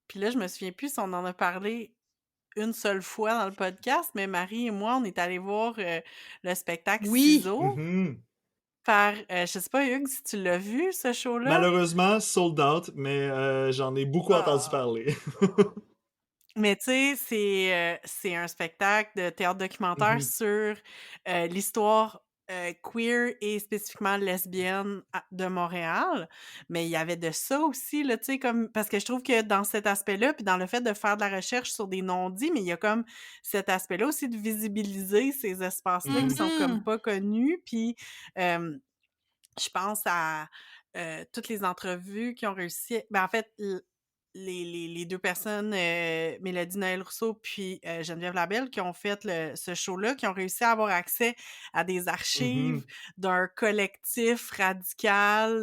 Puis là, je me souviens plus si on en a parlé une seule fois dans le podcast, mais Marie et moi, on est allés voir le spectacle Oui! Ciseaux Mhm. par, je sais pas, Hugues, si tu l'as vu, ce show-là. Malheureusement, sold out, mais j'en ai beaucoup entendu Ah. parler. Mais tu sais, c'est un spectacle de théâtre documentaire Mhm. sur l'histoire queer et spécifiquement lesbienne de Montréal. Mais il y avait de ça aussi, là, tu sais, comme parce que je trouve que dans cet aspect-là, puis dans le fait de faire de la recherche sur des non-dits, mais il y a comme cet aspect-là aussi de visibiliser ces espaces-là qui Mhm. sont comme Mhm. pas connus. Puis je pense à toutes les entrevues qui ont réussi. Ben, en fait, les deux personnes, Mélodie Noël Rousseau puis Geneviève Labelle, qui ont fait ce show-là, qui ont réussi à avoir accès à des archives Mhm. d'un collectif radical,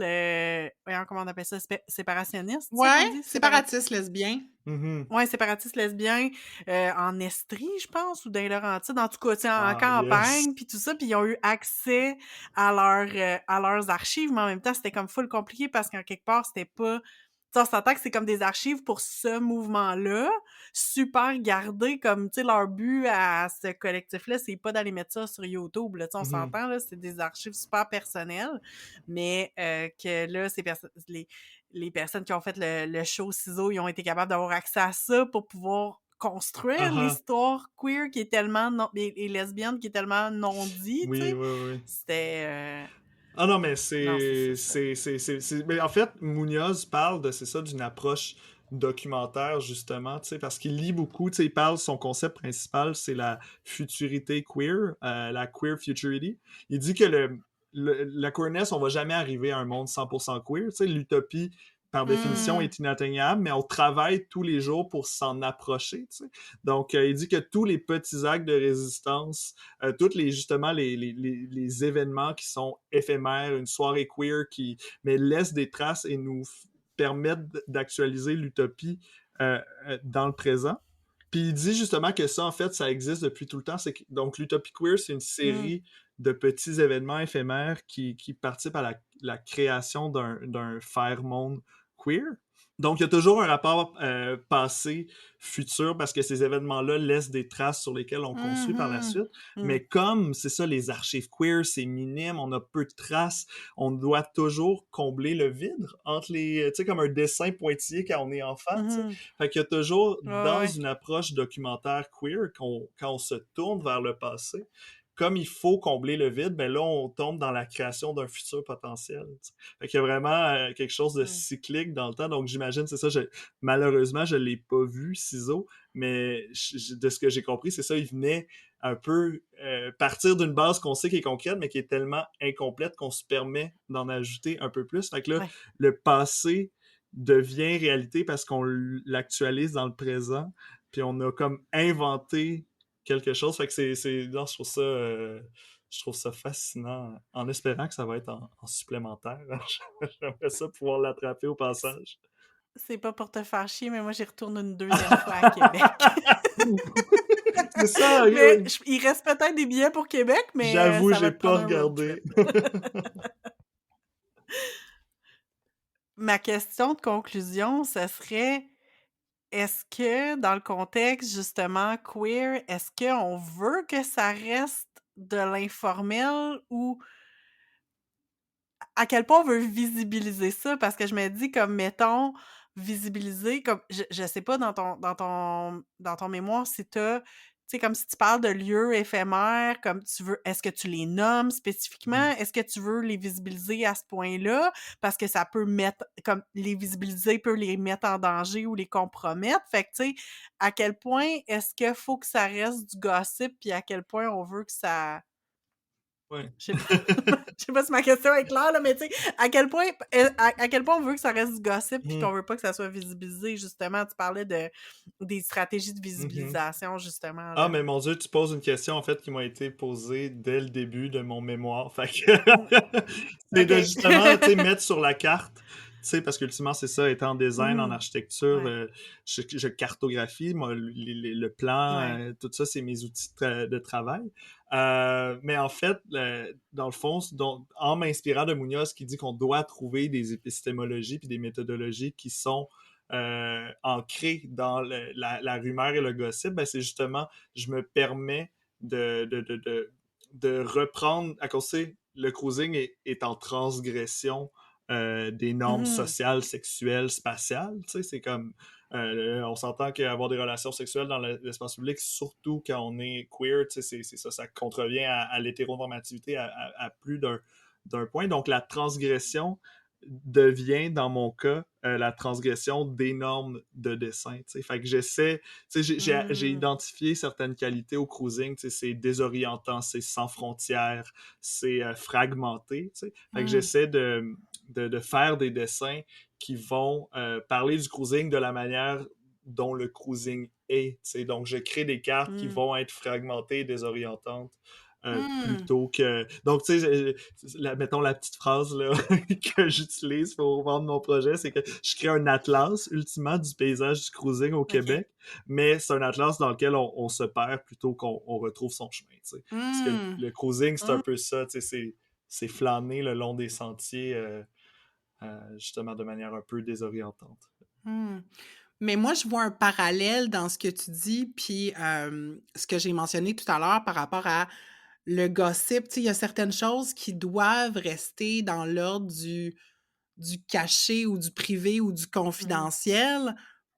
voyons, comment on appelle ça, séparationniste, c'est ça qu'on Ouais, dit? séparatiste lesbien. Mhm. Ouais, séparatiste lesbien en Estrie, je pense, ou dans les Laurentides, en tout cas, tu sais, en Ah, yes. campagne, puis tout ça, puis ils ont eu accès à leurs archives, mais en même temps, c'était comme full compliqué parce qu'en quelque part, c'était pas... Tu sais, on s'entend que c'est comme des archives pour ce mouvement-là, super gardées, comme, tu sais, leur but à ce collectif-là, c'est pas d'aller mettre ça sur YouTube, là, tu sais, on Mhm. s'entend, là, c'est des archives super personnelles, mais que là, les personnes qui ont fait le show Ciseaux, ils ont été capables d'avoir accès à ça pour pouvoir construire Ah, l'histoire queer qui est tellement et lesbienne qui est tellement non dit, tu oui, sais. oui, oui. C'était Ah non, mais non, c'est ça. mais en fait, Munoz parle c'est ça, d'une approche documentaire, justement, tu sais, parce qu'il lit beaucoup, tu sais, il parle, son concept principal, c'est la futurité queer, la queer futurity. Il dit que la queerness, on va jamais arriver à un monde 100% queer, tu sais, l'utopie, par définition, Mm. est inatteignable, mais on travaille tous les jours pour s'en approcher, tu sais. Donc, il dit que tous les petits actes de résistance toutes justement les événements qui sont éphémères, une soirée queer qui mais laisse des traces et nous permettent d'actualiser l'utopie dans le présent. Puis il dit justement que ça, en fait, ça existe depuis tout le temps. Donc, l'Utopie queer, c'est une Mm. série de petits événements éphémères qui participent à la création d'un fair monde queer. Donc, il y a toujours un rapport passé-futur parce que ces événements-là laissent des traces sur lesquelles on construit par la Mhm. suite. Mm. Mais comme, c'est ça, les archives queer, c'est minime, on a peu de traces, on doit toujours combler le vide entre les... Tu sais, comme un dessin pointillé quand on est enfant, tu sais. Mhm. Fait qu'il y a toujours, Ouais, dans ouais. une approche documentaire queer, quand on se tourne vers le passé, comme il faut combler le vide, ben là, on tombe dans la création d'un futur potentiel. Tu sais. Fait qu'il y a vraiment quelque chose de Mm. cyclique dans le temps. Donc, j'imagine, c'est ça. Malheureusement, je l'ai pas vu, Ciseaux, mais de ce que j'ai compris, c'est ça. Il venait un peu partir d'une base qu'on sait qui est concrète, mais qui est tellement incomplète qu'on se permet d'en ajouter un peu plus. Fait que là, Ouais. le passé devient réalité parce qu'on l'actualise dans le présent, puis on a comme inventé quelque chose. Fait que non, je trouve ça fascinant, en espérant que ça va être en supplémentaire. J'aimerais ça pouvoir l'attraper au passage. c'est pas pour te faire chier, mais moi, j'y retourne une deuxième fois à Québec. C'est ça, Mais il reste peut-être des billets pour Québec, mais j'avoue, ça va j'ai te pas prendre un road trip. regardé. Ma question de conclusion, ce serait, est-ce que dans le contexte justement queer, est-ce qu'on veut que ça reste de l'informel ou à quel point on veut visibiliser ça? Parce que je me dis comme, mettons, visibiliser comme je sais pas dans ton mémoire si t'as tu sais, comme si tu parles de lieux éphémères, comme tu veux est-ce que tu les nommes spécifiquement? Est-ce que tu veux les visibiliser à ce point-là? Parce que ça peut mettre comme les visibiliser peut les mettre en danger ou les compromettre. Fait que, tu sais, à quel point est-ce qu'il faut que ça reste du gossip, puis à quel point on veut que ça Ouais. je sais pas je sais pas si ma question est claire, là, mais tu sais, à quel point on veut que ça reste du gossip puis Mhm. qu'on veut pas que ça soit visibilisé, justement. Tu parlais des stratégies de Mhm. visibilisation, justement, Ah, là. mais mon Dieu, tu poses une question en fait qui m'a été posée dès le début de mon mémoire. Fait que Mmh. c'est de OK. justement, tu sais, mettre sur la carte, tu sais, parce qu'ultimement, c'est ça, étant en design, en Mmh. architecture, Ouais. je cartographie, moi, le plan, Ouais. tout ça, c'est mes outils de travail. Mais en fait, dans le fond, en m'inspirant de Munoz qui dit qu'on doit trouver des épistémologies puis des méthodologies qui sont ancrées dans la rumeur et le gossip, ben c'est justement, je me permets de reprendre, à cause le cruising est en transgression des normes Mmh. sociales, sexuelles, spatiales. Tu sais, c'est comme, on s'entend qu'avoir des relations sexuelles dans l'espace public, surtout quand on est queer, tu sais, c'est ça, ça contrevient à l'hétéronormativité à plus d'un point. Donc, la transgression devient, dans mon cas, la transgression des normes de dessin. T'sais. Fait que j'essaie, j'ai Mmh. identifié certaines qualités au cruising, c'est désorientant, c'est sans frontières, c'est fragmenté. T'sais. Fait que Mmh. j'essaie de faire des dessins qui vont parler du cruising de la manière dont le cruising est. T'sais. Donc, je crée des cartes qui Mmh. vont être fragmentées et désorientantes. Hmm. Plutôt que... Donc, tu sais, mettons la petite phrase là, que j'utilise pour vendre mon projet, c'est que je crée un atlas, ultimement, du paysage du cruising au OK. Québec, mais c'est un atlas dans lequel on se perd plutôt qu'on retrouve son chemin, tu sais. Parce que Hmm. le cruising, c'est un Mmh. peu ça, tu sais, c'est flâner le long des sentiers, justement, de manière un peu désorientante. Hmm. Mais moi, je vois un parallèle dans ce que tu dis, puis ce que j'ai mentionné tout à l'heure par rapport à le gossip. Tu sais, il y a certaines choses qui doivent rester dans l'ordre du caché ou du privé ou du Mmh. confidentiel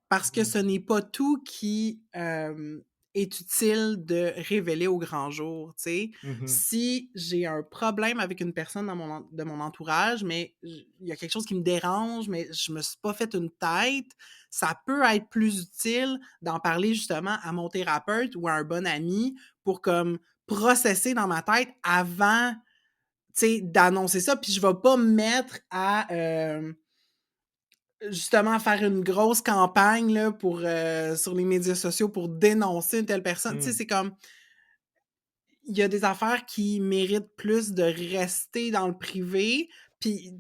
parce que Mhm. ce n'est pas tout qui est utile de révéler au grand jour, tu sais. Mhm. Si j'ai un problème avec une personne de mon entourage, mais il y a quelque chose qui me dérange, mais je me suis pas fait une tête, ça peut être plus utile d'en parler justement à mon thérapeute ou à un bon ami pour comme processer dans ma tête avant, tu sais, d'annoncer ça, puis je vais pas me mettre à justement faire une grosse campagne là, pour sur les médias sociaux pour dénoncer une telle personne. Tu sais, Mhm. c'est comme il y a des affaires qui méritent plus de rester dans le privé, puis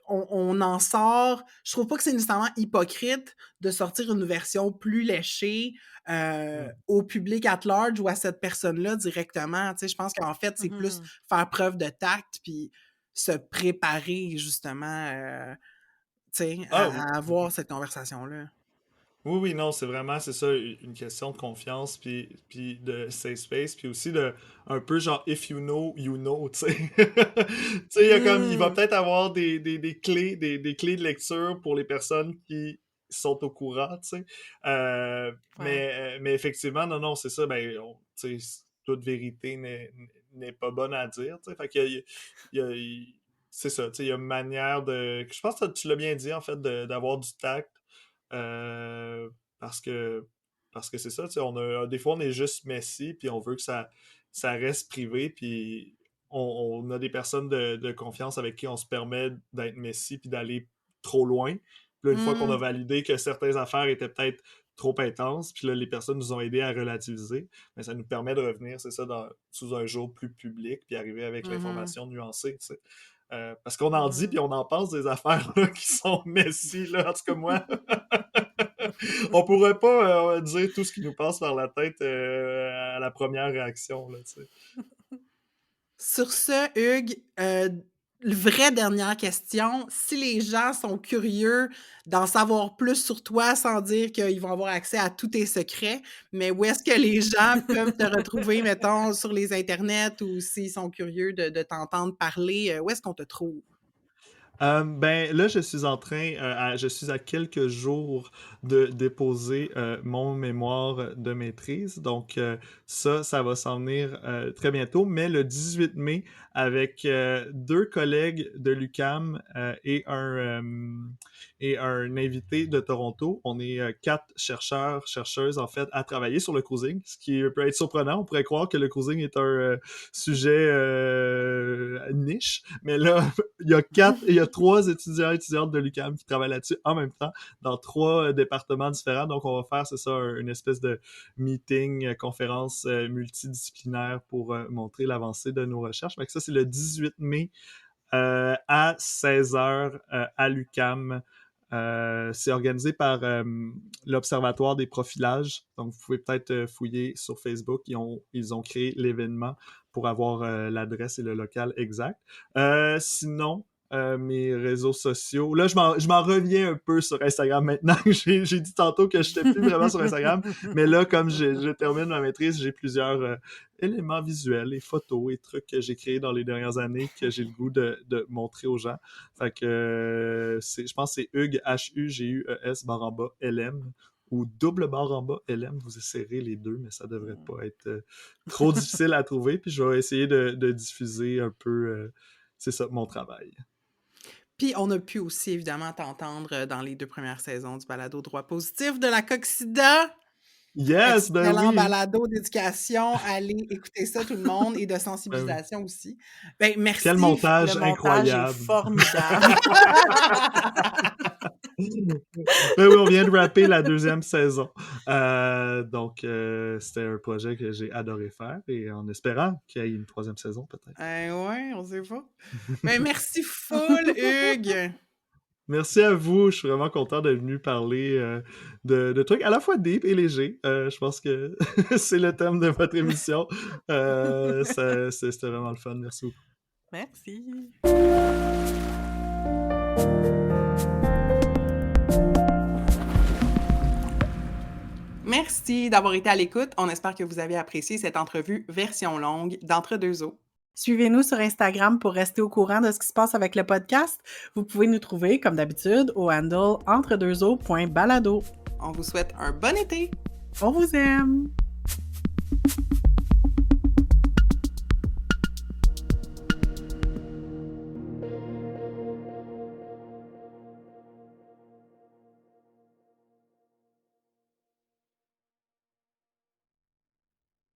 on en sort. Je trouve pas que c'est nécessairement hypocrite de sortir une version plus léchée Mhm. au public at large ou à cette personne-là directement. Tu sais, je pense qu'en fait, c'est plus Mmh. faire preuve de tact puis se préparer justement tu sais, Ah oui. à avoir cette conversation-là. Oui, oui, non, c'est vraiment, c'est ça, une question de confiance, puis de safe space, puis aussi de, un peu genre, if you know, tu sais. Tu sais, il va Mmh. peut-être avoir des clés, des clés de lecture pour les personnes qui sont au courant, tu sais. Ouais. Mais effectivement, non, non, c'est ça, ben, tu sais, toute vérité n'est pas bonne à dire, tu sais. Fait qu'il y a, c'est ça, tu sais, il y a une manière de, je pense que tu l'as bien dit, en fait, d'avoir du tact, euh, parce que parce que c'est ça, tu sais, des fois on est juste messy, puis on veut que ça reste privé, puis on a des personnes de confiance avec qui on se permet d'être messy, puis d'aller trop loin. Puis là, une fois qu'on a Mmh. validé que certaines affaires étaient peut-être trop intenses, puis là, les personnes nous ont aidés à relativiser, mais ça nous permet de revenir, c'est ça, sous un jour plus public, puis arriver avec Mmh. l'information nuancée, tu sais. Parce qu'on en dit puis on en pense des affaires là, qui sont messy, là. En tout cas, moi, on pourrait pas dire tout ce qui nous passe par la tête à la première réaction, là, tu sais. Sur ce, Hugues, vraie dernière question. Si les gens sont curieux d'en savoir plus sur toi, sans dire qu'ils vont avoir accès à tous tes secrets, mais où est-ce que les gens peuvent te retrouver, mettons, sur les internets ou s'ils sont curieux de t'entendre parler, où est-ce qu'on te trouve? Ben là, je suis en train, je suis à quelques jours de déposer mon mémoire de maîtrise. Donc ça va s'en venir très bientôt. Mais le 18 mai, avec deux collègues de l'UQAM et un invité de Toronto, on est 4 chercheurs, chercheuses en fait, à travailler sur le cruising, ce qui peut être surprenant. On pourrait croire que le cruising est un sujet niche, mais là, il y a 3 étudiants et étudiantes de l'UQAM qui travaillent là-dessus en même temps dans 3 départements différents. Donc, on va faire, c'est ça, une espèce de meeting, conférence multidisciplinaire pour montrer l'avancée de nos recherches. Donc, ça, c'est le 18 mai à 16h à l'UQAM. C'est organisé par l'Observatoire des profilages. Donc, vous pouvez peut-être fouiller sur Facebook. Ils ont créé l'événement pour avoir l'adresse et le local exact. Sinon, mes réseaux sociaux. Là, je m'en reviens un peu sur Instagram maintenant. J'ai dit tantôt que je n'étais plus vraiment sur Instagram, mais là, comme je termine ma maîtrise, j'ai plusieurs éléments visuels et photos et trucs que j'ai créés dans les dernières années que j'ai le goût de montrer aux gens. Fait que je pense que c'est Hugues, Hugues, /LM ou /LM. Vous essayerez les deux, mais ça devrait pas être trop difficile à trouver. Puis je vais essayer de diffuser un peu, c'est ça, mon travail. Puis on a pu aussi, évidemment, t'entendre dans les 2 premières saisons du balado Droit positif de la Coxida. Yes, ben Excellent oui! balado d'éducation. Allez écouter ça, tout le monde, et de sensibilisation aussi. Ben, merci. Quel montage Le montage incroyable! est formidable. Ben oui, on vient de rapper la 2e saison. Donc, c'était un projet que j'ai adoré faire et en espérant qu'il y ait une 3e saison, peut-être. Ouais, on sait pas. Ben, merci full, Hugues! Merci à vous. Je suis vraiment content d'être venu parler de trucs à la fois deep et légers. Je pense que c'est le thème de votre émission. C'était vraiment le fun. Merci beaucoup. Merci. Merci d'avoir été à l'écoute. On espère que vous avez apprécié cette entrevue version longue d'Entre deux eaux. Suivez-nous sur Instagram pour rester au courant de ce qui se passe avec le podcast. Vous pouvez nous trouver, comme d'habitude, au handle entredeuxeaux.balado. On vous souhaite un bon été! On vous aime!